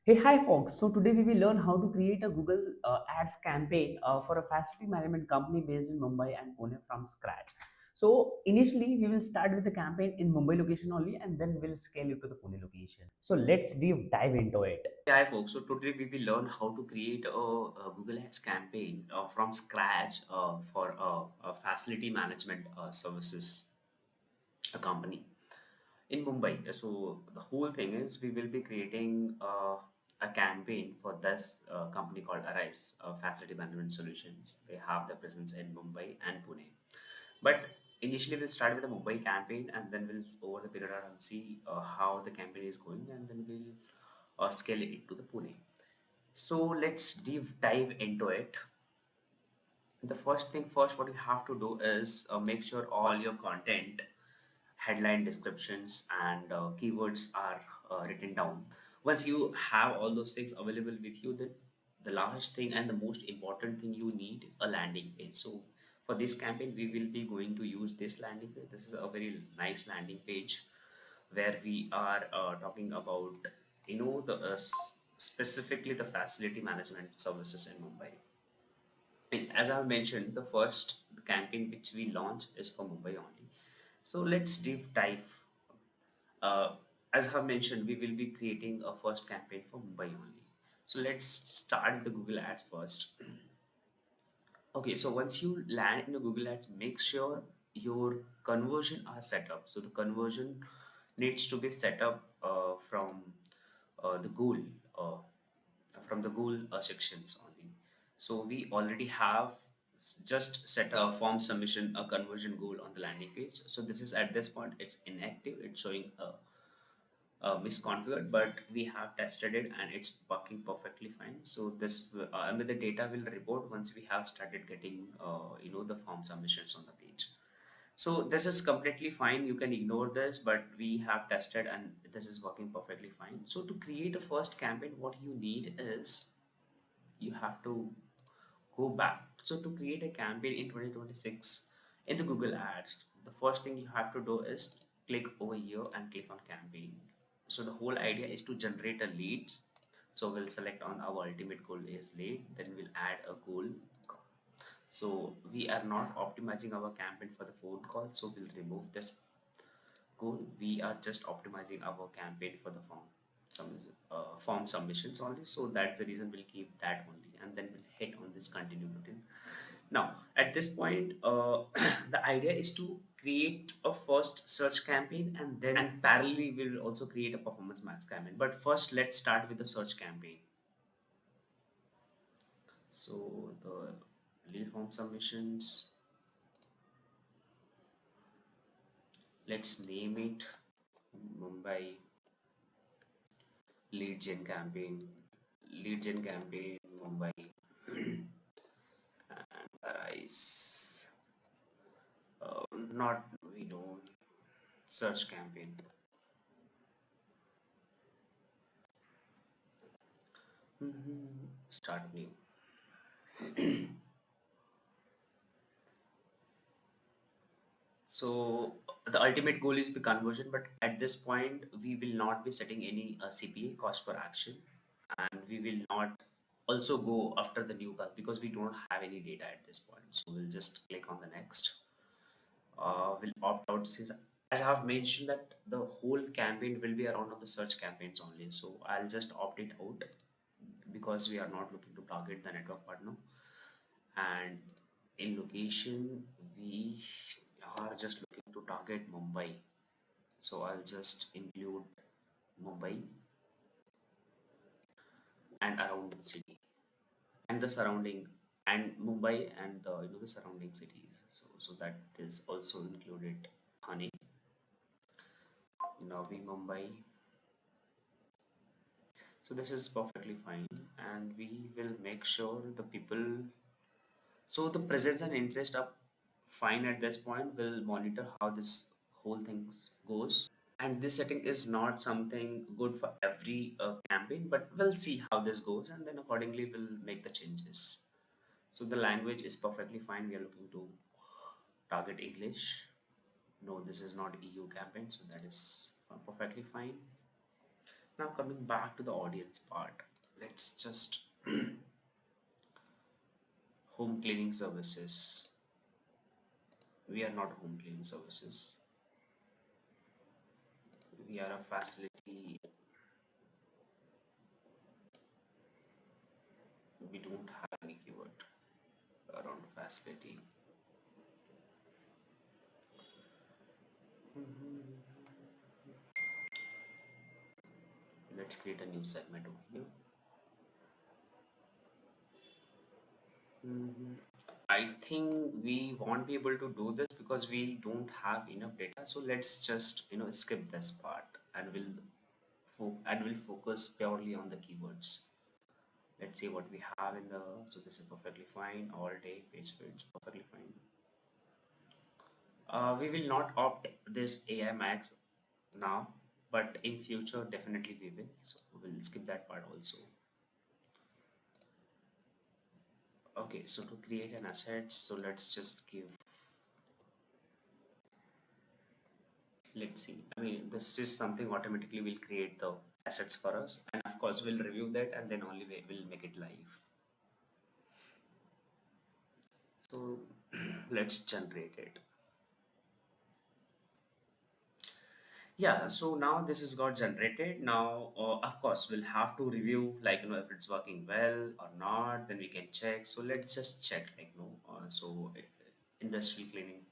Hey, hi folks. So today we will learn how to create a Google Ads campaign for a facility management company based in Mumbai and Pune from scratch. So initially we will start with the campaign in Mumbai location only, and then we'll scale it to the Pune location. So let's dive into it. Hi folks, so today we will learn how to create a Google Ads campaign from scratch for a facility management services a company in Mumbai. So the whole thing is we will be creating a campaign for this company called Arise Facility Management Solutions. They have their presence in Mumbai and Pune. But initially we'll start with the Mumbai campaign and then we'll over the period and see how the campaign is going and then we'll scale it to the Pune. So let's dive into it. The first thing first, what you have to do is make sure all your content, headline descriptions, and keywords are written down. Once you have all those things available with you, then the last thing and the most important thing you need a landing page. So for this campaign, we will be going to use this landing page. This is a very nice landing page where we are talking about specifically the facility management services in Mumbai. And as I've mentioned, the first campaign which we launch is for Mumbai only. So let's dive. Uh, as I've mentioned, we will be creating a first campaign for Mumbai only. So let's start with the Google Ads first. Okay, so once you land in the Google Ads, make sure your conversion are set up. So the conversion needs to be set up the goal uh, from the goal sections only. So we already have just set a form submission a conversion goal on the landing page. So this is at this point it's inactive. It's showing misconfigured, but we have tested it and it's working perfectly fine. So this and with the data will report once we have started getting the form submissions on the page. So this is completely fine. You can ignore this, but we have tested and this is working perfectly fine. So to create a first campaign, what you need is you have to go back. So to create a campaign in 2026 in the Google Ads, the first thing you have to do is click over here and click on campaign. So the whole idea is to generate a lead. So we'll select on our ultimate goal is lead, then we'll add a goal. So we are not optimizing our campaign for the phone call, so we'll remove this goal. We are just optimizing our campaign for the form submissions only. So that's the reason we'll keep that only, and then we'll hit on this continue button. Now at this point, the idea is to create a first search campaign and then and parallelly we will also create a performance max campaign. But first let's start with the search campaign. So the lead form submissions, let's name it Mumbai lead gen campaign, lead gen campaign Mumbai and Arise. Not we don't search campaign. Start new. So the ultimate goal is the conversion, but at this point we will not be setting any CPA cost per action, and we will not also go after the new card because we don't have any data at this point. So we'll just click on the next. Will opt out since as I have mentioned that the whole campaign will be around on the search campaigns only. So I'll just opt it out because we are not looking to target the network partner. And in location, we are just looking to target Mumbai. So I'll just include Mumbai and around the city and the surrounding and Mumbai and the surrounding cities. So that is also included Thane, Navi Mumbai. So this is perfectly fine, and we will make sure the people. So the presence and interest are fine at this point. We'll monitor how this whole thing goes. And this setting is not something good for every campaign, but we'll see how this goes, and then accordingly we'll make the changes. So the language is perfectly fine. We are looking to target English. No, this is not EU campaign, so that is perfectly fine. Now coming back to the audience part, let's just home cleaning services. We are not home cleaning services. We are a facility. We don't have any keyword around facility. Let's create a new segment over here. Mhm. I think we won't be able to do this because we don't have enough data. So let's just skip this part and we'll focus purely on the keywords. Let's see what we have in the. So this is perfectly fine. All day page fields perfectly fine. We will not opt this AI Max now, but in future definitely we will. So we'll skip that part also. Okay, so to create an asset, so let's just give. Let's see. I mean, this is something automatically will create the assets for us, and of course we'll review that, and then only we will make it live. So let's generate it. Yeah, so now this is got generated. Now, of course, we'll have to review like if it's working well or not. Then we can check. So let's just check industrial cleaning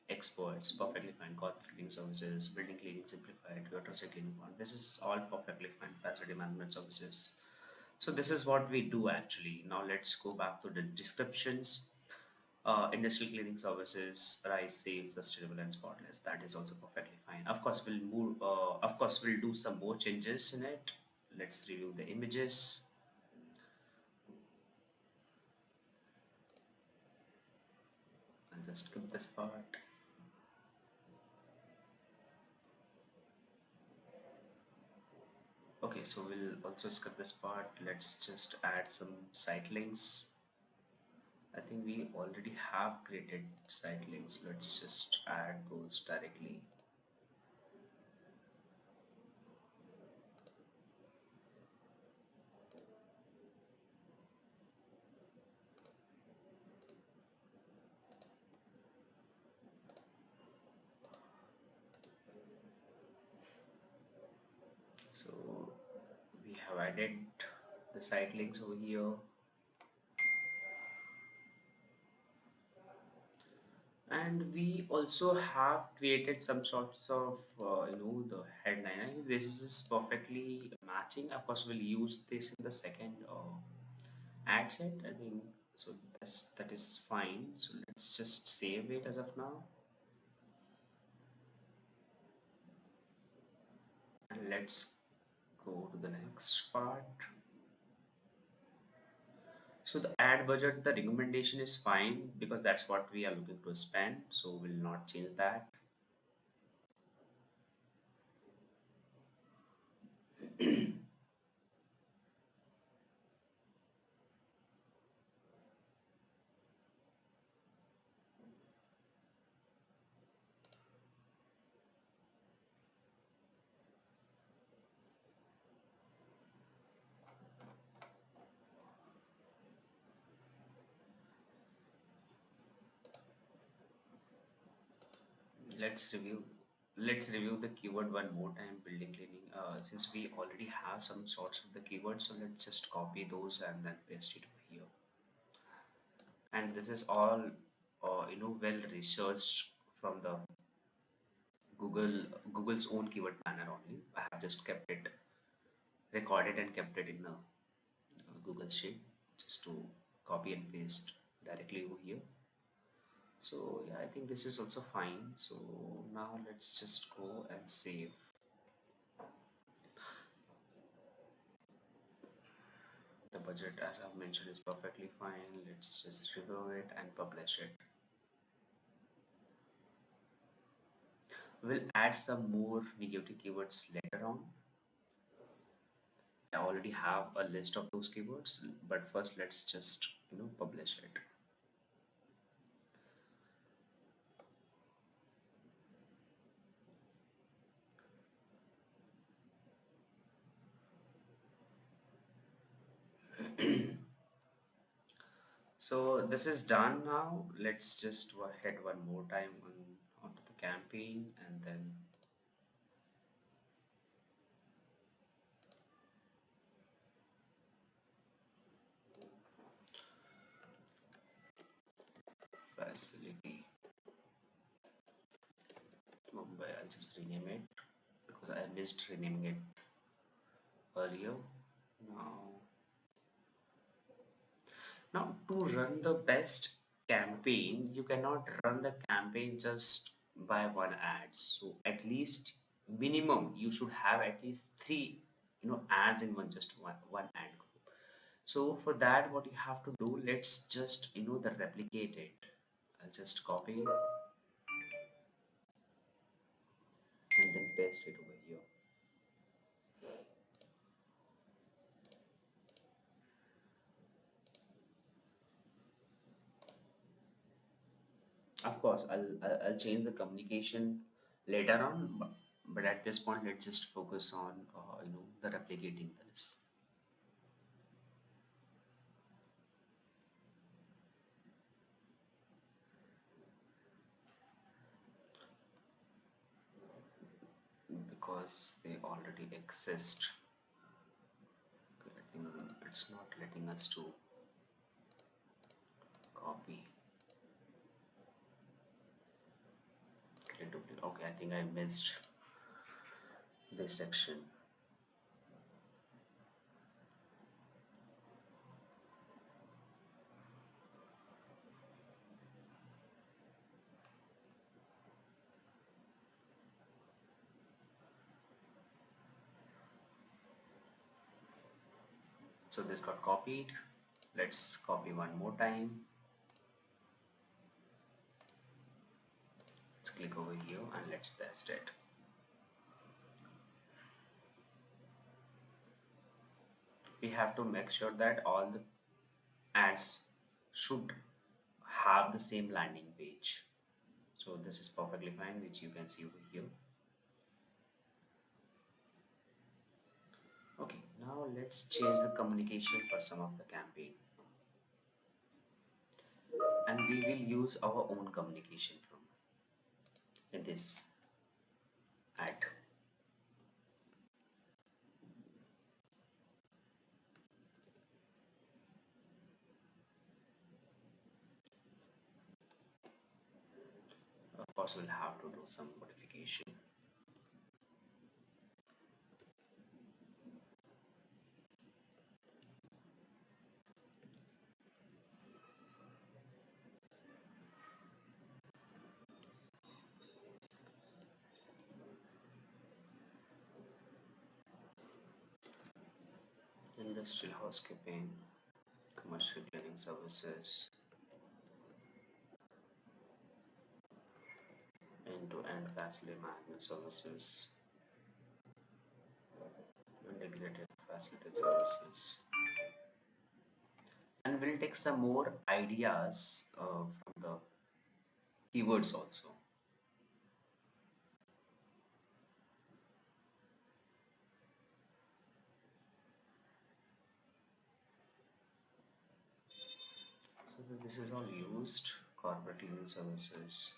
experts perfectly fine. Corporate cleaning services, building cleaning simplified, water cleaning one. This is all perfectly fine. Facility management services. So this is what we do actually. Now let's go back to the descriptions. Industrial cleaning services, rise, safe, sustainable, and spotless. That is also perfectly fine. Of course, we'll move. Of course, we'll do some more changes in it. Let's review the images. I'll just skip this part. Okay, so we'll also skip this part. Let's just add some site links. I think we already have created site links. Let's just add those directly. So we have added the site links over here, and we also have created some sorts of the headline. I think this is perfectly matching. Of course, we'll use this in the second ad set. I think so. That is fine. So let's just save it as of now, and let's go to the next part. So the ad budget, the recommendation is fine because that's what we are looking to spend. So we'll not change that. Let's review. Let's review the keyword one more time. Building cleaning. Since we already have some sorts of the keywords, so let's just copy those and then paste it over here. And this is all, well researched from the Google's own keyword planner only. I have just kept it recorded and kept it in a Google sheet just to copy and paste directly over here. So yeah, I think this is also fine. So now let's just go and save. The budget, as I've mentioned, is perfectly fine. Let's just review it and publish it. We'll add some more negative keywords later on. I already have a list of those keywords, but first let's just publish it. So this is done now. Let's just go ahead one more time onto the campaign, and then facility Mumbai. I'll just rename it because I missed renaming it earlier. Now, now to run the best campaign, you cannot run the campaign just by one ad. So at least minimum you should have at least three, ads in one ad group. So for that, what you have to do, let's just the replicate it. I'll just copy and then paste it over here. Of course, I'll change the communication later on, but at this point, let's just focus on the replicating this. Because they already exist. Okay, I think it's not letting us to copy. Create duplicate. Okay, I think I missed this section. So this got copied. Let's copy one more time. Let's click over here and let's paste it. We have to make sure that all the ads should have the same landing page. So this is perfectly fine, which you can see over here. Okay, now let's change the communication for some of the campaign, and we will use our own communication from in this ad. Of course, we'll have to do some modification. Industrial housekeeping, commercial cleaning services, end-to-end facility management services, integrated facility services. And we'll take some more ideas from the keywords also. So this is all used, corporate cleaning services.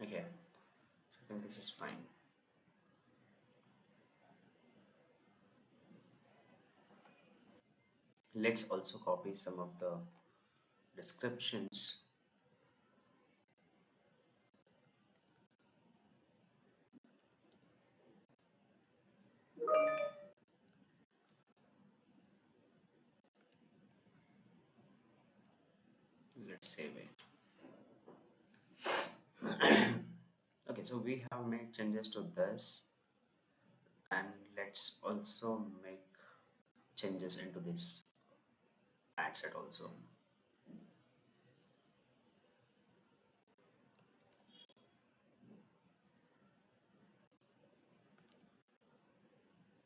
Okay, so I think this is fine. Let's also copy some of the descriptions. Let's save it. Okay, so we have made changes to this, and let's also make changes into this ad set also,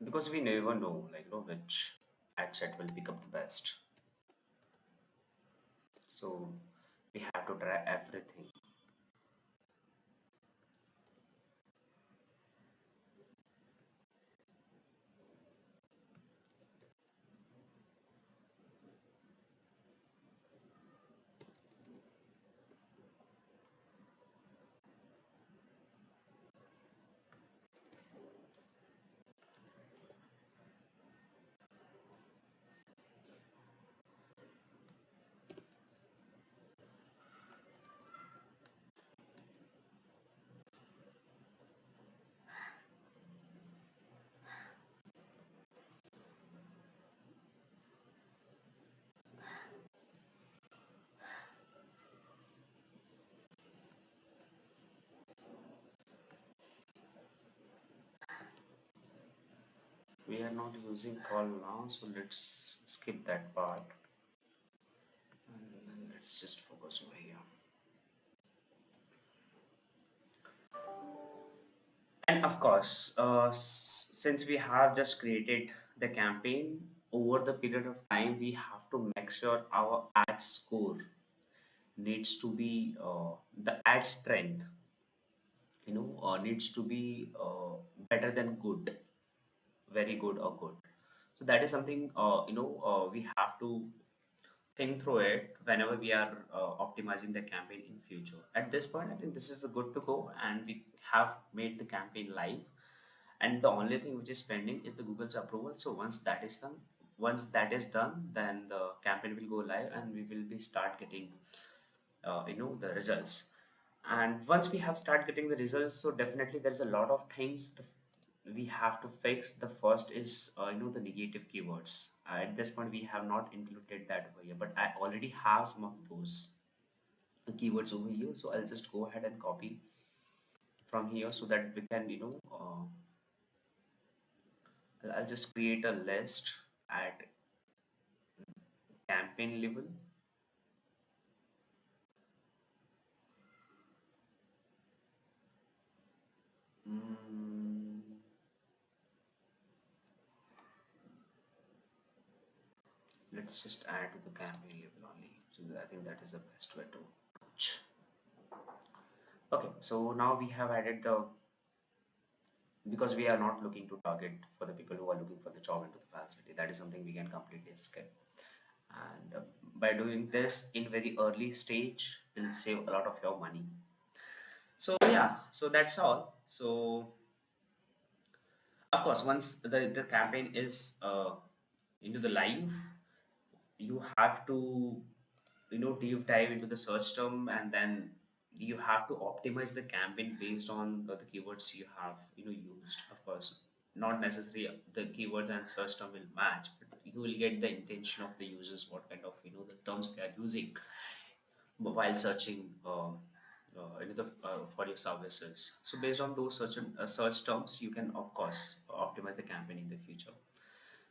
because we never know which ad set will pick up the best. So we have to try everything. We are not using call now, so let's skip that part and let's just focus over here. And of course, since we have just created the campaign, over the period of time, we have to make sure our ad score needs to be the ad strength, needs to be better than good, very good or good. So that is something we have to think through it whenever we are optimizing the campaign in future. At this point, I think this is good to go, and we have made the campaign live, and the only thing which is pending is the Google's approval. So once that is done, then the campaign will go live and we will be start getting the results. And once we have start getting the results, so definitely there's a lot of things we have to fix. The first is the negative keywords. At this point we have not included that over here, but I already have some of those keywords over here, so I'll just go ahead and copy from here so that we can I'll just create a list at campaign level. Mm, let's just add to the campaign level only. So I think that is the best way to approach. Okay, so now we have added the, because we are not looking to target for the people who are looking for the job into the facility. That is something we can completely skip. And by doing this in very early stage, will save a lot of your money. So yeah, so that's all. So of course, once the campaign is into the live, you have to deep dive into the search term, and then you have to optimize the campaign based on the keywords you have used. Of course, not necessarily the keywords and search term will match, but you will get the intention of the users, what kind of the terms they are using while searching for your services. So based on those search terms, you can of course optimize the campaign in the future.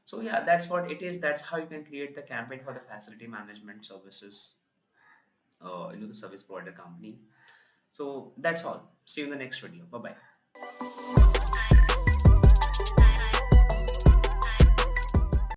So yeah, that's what it is. That's how you can create the campaign for the facility management services, the service provider company. So that's all. See you in the next video. Bye bye.